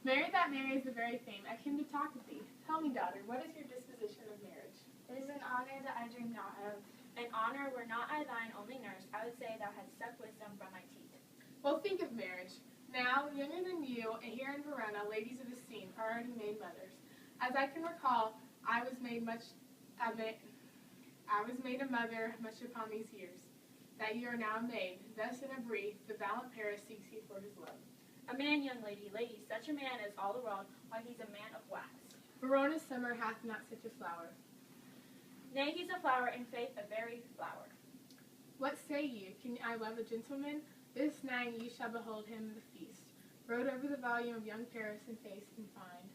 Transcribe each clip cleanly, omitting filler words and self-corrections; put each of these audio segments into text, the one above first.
Mary that marries the very fame, I came to talk with thee. Tell me, daughter, what is your disposition of marriage? It is an honor that I dream not of. An honor were not I thine only nurse, I would say thou hadst sucked wisdom from my teat. Well, think of marriage. Now, younger than you, and here in Verona, ladies of esteem are already made mothers. As I can recall, I was made a mother much upon these years. That you are now made, thus in a brief, the valiant Paris seeks you for his love. A man, young lady, such a man as all the world, why he's a man of wax. Verona's summer hath not such a flower. Nay, he's a flower, in faith a very flower. What say you? Can I love a gentleman? This night you shall behold him at the feast. Wrote over the volume of young Paris in face and fine.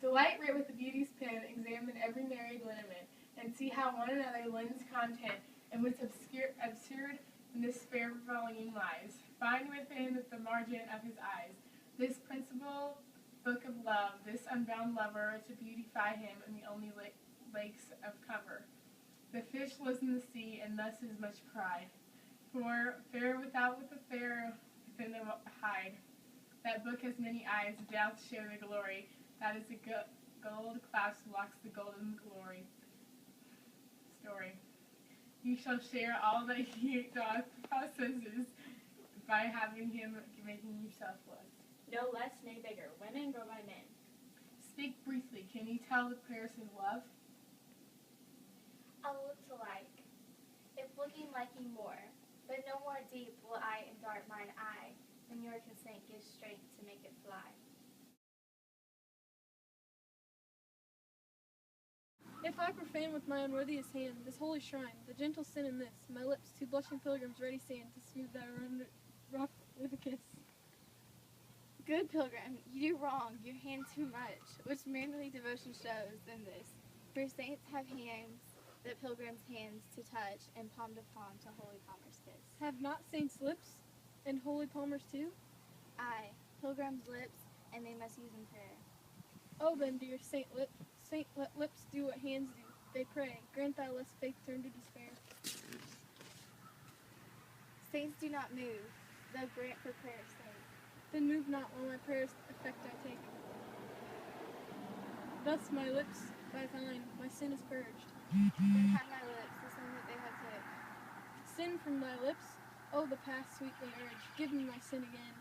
Delight writ with the beauty's pen, examine every married lineament, and see how one another lends content, and what's absurd in this fair volume lies. Find within the margin of his eyes this principal book of love, this unbound lover to beautify him in the only lakes of cover. The fish lives in the sea, and thus is much pride. For fair without with the fair within the hide. That book has many eyes, doth show the glory. That is the gold clasp locks the golden glory. Story. You shall share all that he doth possesses by having him making yourself less. No less, nay bigger. Women grow by men. Speak briefly. Can you tell the Paris of love? I'll look to like, if looking liking more, but no more deep will I indart mine eye, when your consent gives strength to make it fly. If I profane with my unworthiest hand this holy shrine, the gentle sin in this, my lips two blushing pilgrims ready stand to smooth thy rough with a kiss. Good pilgrim, you do wrong, your hand too much, which manly devotion shows in this. For saints have hands that pilgrims' hands to touch, and palm to palm to holy palmer's kiss. Have not saints lips, and holy palmers too? Aye, pilgrims' lips, and they must use in prayer. Oh then, dear saint, let lips do what hands do. They pray, grant thy less faith turn to despair. Saints do not move, though grant for prayer's sake. Then move not while my prayers effect I take. Thus my lips, by thine, my sin is purged. Then have my lips the sin that they have took. Sin from thy lips, oh the past sweetly urge, give me my sin again.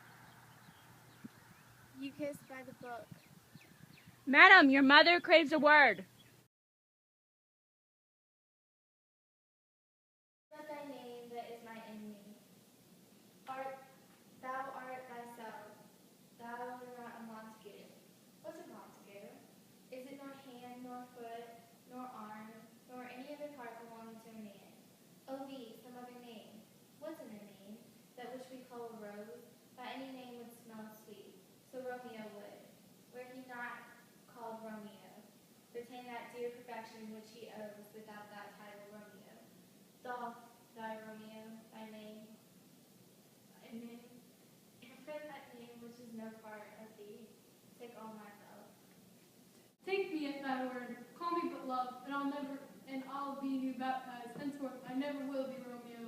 You kissed by the book. Madam, your mother craves a word. Let thy name that is my enemy. Thou art thyself. Thou art not a Montague. What's a Montague? Is it nor hand, nor foot, nor arm, nor any other part belonging to a man? Oh me, some other name. What's in a name? That which we call a rose? By any name would smell sweet. So Romeo would. Were he not called Romeo, retain that dear perfection which he owes without that title Romeo. Doth thy Romeo, thy name, and for that name which is no part of thee, take all myself. Take me at thy word, call me but love, and I'll be new baptized. Henceforth I never will be Romeo.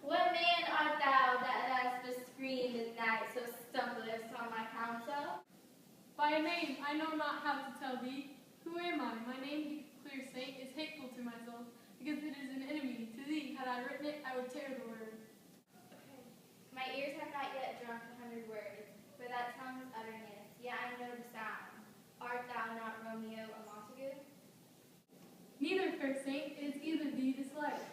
What man art thou that hast bescreened at night so stumblest on my counsel? By a name I know not how to tell thee. Who am I? My name, clear saint, is hateful to myself, because it is an enemy to thee. Had I written it, I would tear the word. My ears have not yet drunk 100 words, for that tongue's utterness, yet I know the sound. Art thou not Romeo a Montague? Neither, fair saint, it is either thee dislike.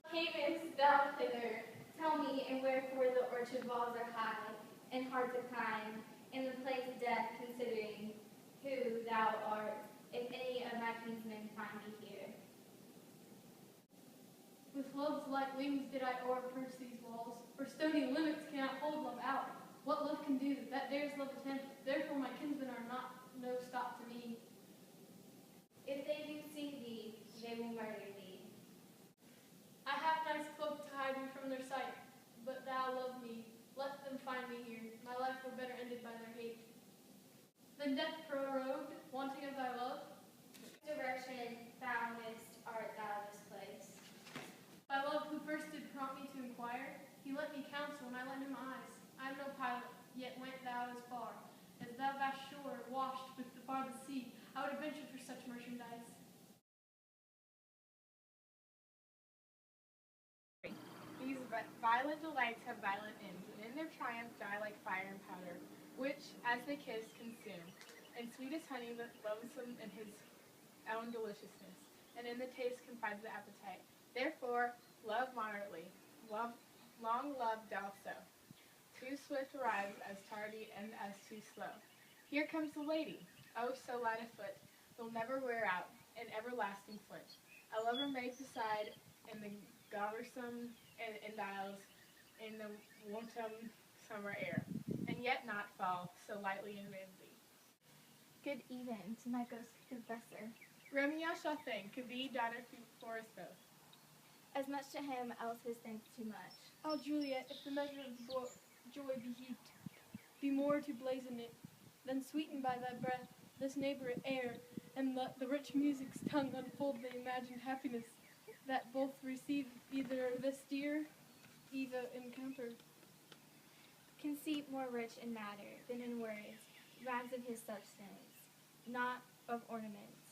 Camest thou hither? Tell me, and wherefore the orchard walls are high, and hearts are kind, and the place death considering who thou art, if any of my kinsmen find me here. With love's light wings did I o'erperch these walls, for stony limits cannot hold love out. What love can do, that dares love attempt, therefore my kinsmen are not no stop to me. If they do see thee, they will murder thee. I have nice cloak to hide me from their sight, but thou love me. Let them find me here. My life were better ended by their hate. Then death prorogued, wanting of thy love. Direction foundest art thou this place. Thy love who first did prompt me to inquire, he let me counsel and I lent him eyes. I am no pilot, richer for such merchandise. These violent delights have violent ends, and in their triumph die like fire and powder, which, as they kiss, consume. And sweet as honey, loathsome in his own deliciousness, and in the taste confides the appetite. Therefore, love moderately. Long love doth so. Too swift arrives as tardy and as too slow. Here comes the lady, oh so light of foot, will never wear out, an everlasting flint. A lover made beside in the garrisome and endiles in the wanton summer air, and yet not fall so lightly in vanity. Good even to my ghost confessor. Romeo shall think thee daughter for us both. As much to him, else his thanks too much. Oh, Juliet, if the measure of joy be heat, be more to blazon it, than sweetened by thy breath, this neighbor air, and let the rich music's tongue unfold the imagined happiness that both receive either this dear, either encounter. Conceit more rich in matter than in words, rhymes of his substance, not of ornaments.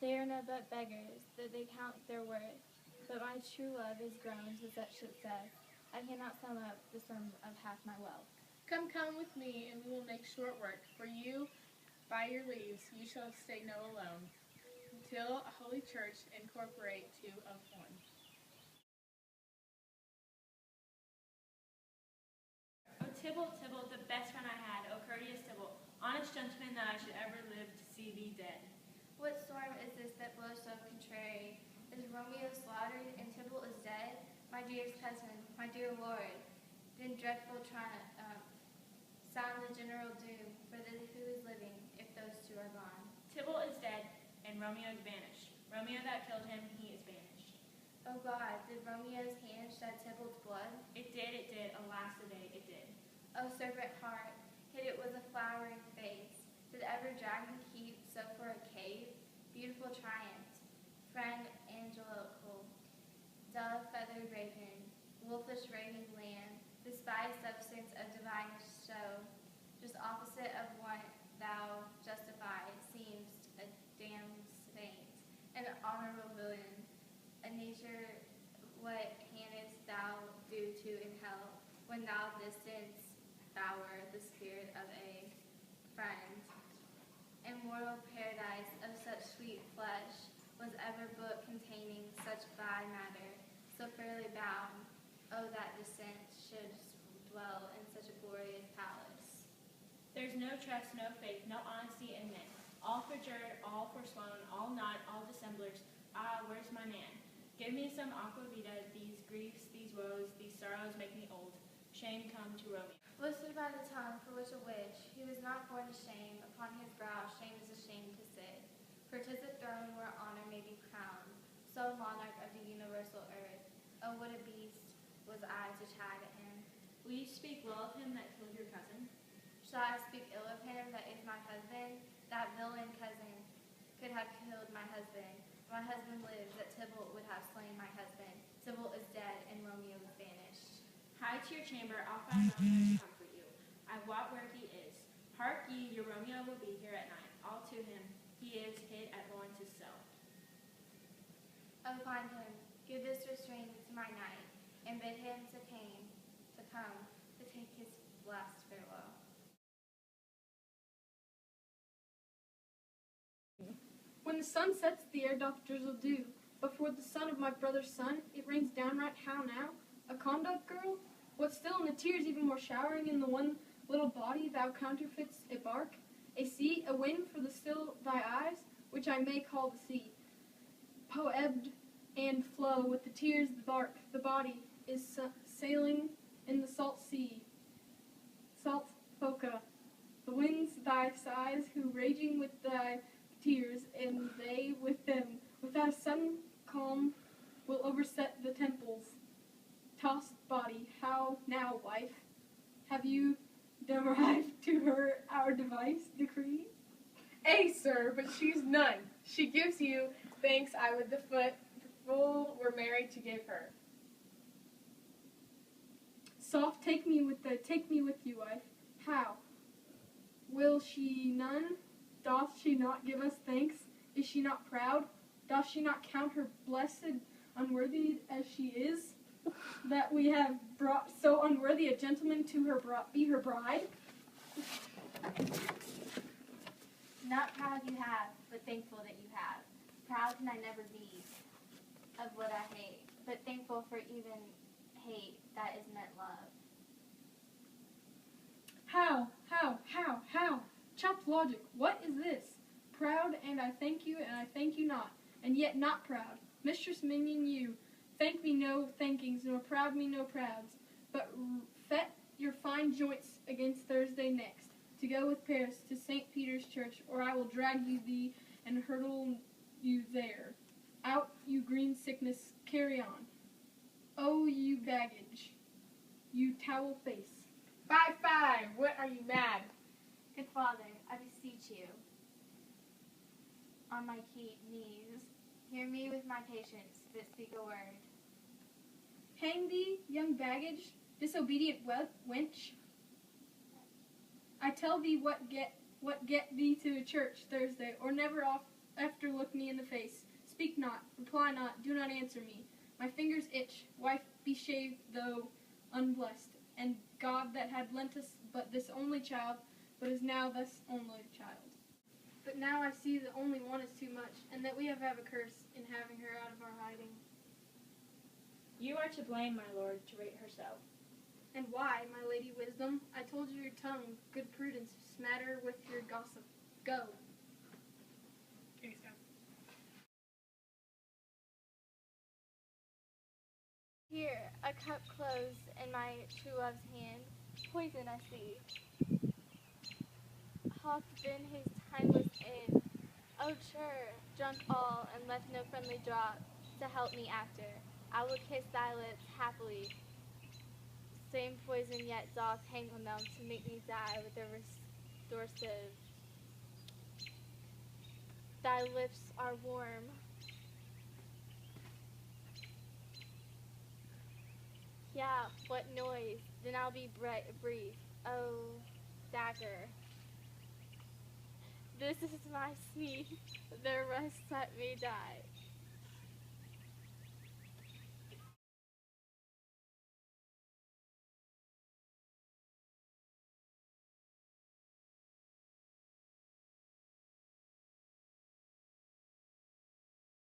They are no but beggars, that they count their worth, but my true love is grown to such success, I cannot sum up the sum of half my wealth. Come with me, and we will make short work. For you, by your leaves, you shall stay no alone, till a holy church incorporate two of one. O Tybalt, Tybalt, the best friend I had, O courteous Tybalt, honest gentleman that I should ever live to see thee dead. What storm is this that blows so contrary? Is Romeo slaughtered and Tybalt is dead? My dearest cousin, my dear lord, then dreadful triumph, sound the general doom for the who is living, if those two are gone. Tybalt is dead, and Romeo is banished. Romeo that killed him, he is banished. O God, did Romeo's hand shed Tybalt's blood? It did, alas the day, it did. O serpent heart, hid it with a flowering face. Did ever dragon keep so for a cave? Beautiful triumph, friend angelical, dove feathered raven, wolfish raving land, despised substance of divinest show, just opposite of what thou justify, seemst a damned saint, an honorable villain, a nature what canst thou do to in hell, when thou distance bower the spirit of a friend. Immortal paradise of such sweet flesh, was ever book containing such bad matter, so fairly bound, oh that descent should dwell in such a glorious palace. There's no trust, no faith, no honesty in men. All perjured, all forsworn, all not, all dissemblers. Ah, where's my man? Give me some aqua vita, these griefs, these woes, these sorrows make me old. Shame come to Romeo. Listed by the tongue for which a wish, he was not born to shame, upon his brow shame is ashamed to sit. For 'tis a throne where honor may be crowned, so monarch of the universal earth. Oh, what a beast was I to chide at him. Will you speak well of him that killed your cousin? Shall I speak ill of him that is my husband? That villain cousin could have killed my husband. My husband lives, that Tybalt would have slain my husband. Tybalt is dead, and Romeo is banished. Hie to your chamber, I'll find Romeo to comfort you. I wot where he is. Hark ye, your Romeo will be here at night. All to him, he is hid at Lawrence's cell. Oh, find him, give this restraint to my knight, and bid him to come, to take his last farewell. When the sun sets, the air doth drizzle dew. Before the son of my brother's son, it rains downright. How now? A conduct girl? What still in the tears even more showering in the one little body thou counterfeits a bark? A sea, a wind for the still thy eyes, which I may call the sea. Po-ebbed and flow with the tears the bark, the body is sailing in the salt sea. Salt Phoca, the winds thy sighs, who raging with thy tears, and they with them, without a sudden calm, will overset the temples. Tossed body, how now, wife? Have you derived to her our device, decree? Ay, sir, but she's none. She gives you thanks I would the fool were married to give her. Soft, take me with you, wife. How? Will she none? Doth she not give us thanks? Is she not proud? Doth she not count her blessed unworthy as she is, that we have brought so unworthy a gentleman to her be her bride? Not proud you have, but thankful that you have. Proud can I never be of what I hate, but thankful for even hate that is meant love. How? Chopped logic, what is this? Proud, and I thank you, and I thank you not, and yet not proud. Mistress Minion, you, thank me no thankings, nor proud me no prouds, but fet your fine joints against Thursday next, to go with Paris to St. Peter's Church, or I will drag you thee and hurtle you there. Out, you green sickness, carry on. Oh, you baggage, you towel face. Fie, what are you mad? Good Father, I beseech you, on my knees, hear me with my patience, but speak a word. Hang thee, young baggage, disobedient wench. I tell thee what get thee to a church Thursday, or never after look me in the face. Speak not, reply not, do not answer me. My fingers itch, wife be shaved though unblessed, and God that had lent us but this only child, but is now thus only child. But now I see that only one is too much, and that we have a curse in having her out of our hiding. You are to blame, my lord, to rate her so. And why, my lady wisdom? I told you your tongue, good prudence, smatter with your gossip. Go. Okay, so. Here, a cup closed in my true love's hand, poison I see. Hath been his timeless end. Oh, sure, drunk all, and left no friendly drop to help me after. I will kiss thy lips happily. Same poison yet doth hang on them to make me die with a restorative. Thy lips are warm. Yeah, what noise? Then I'll be brief. Oh, dagger. This is my sneeze. The rest let me die.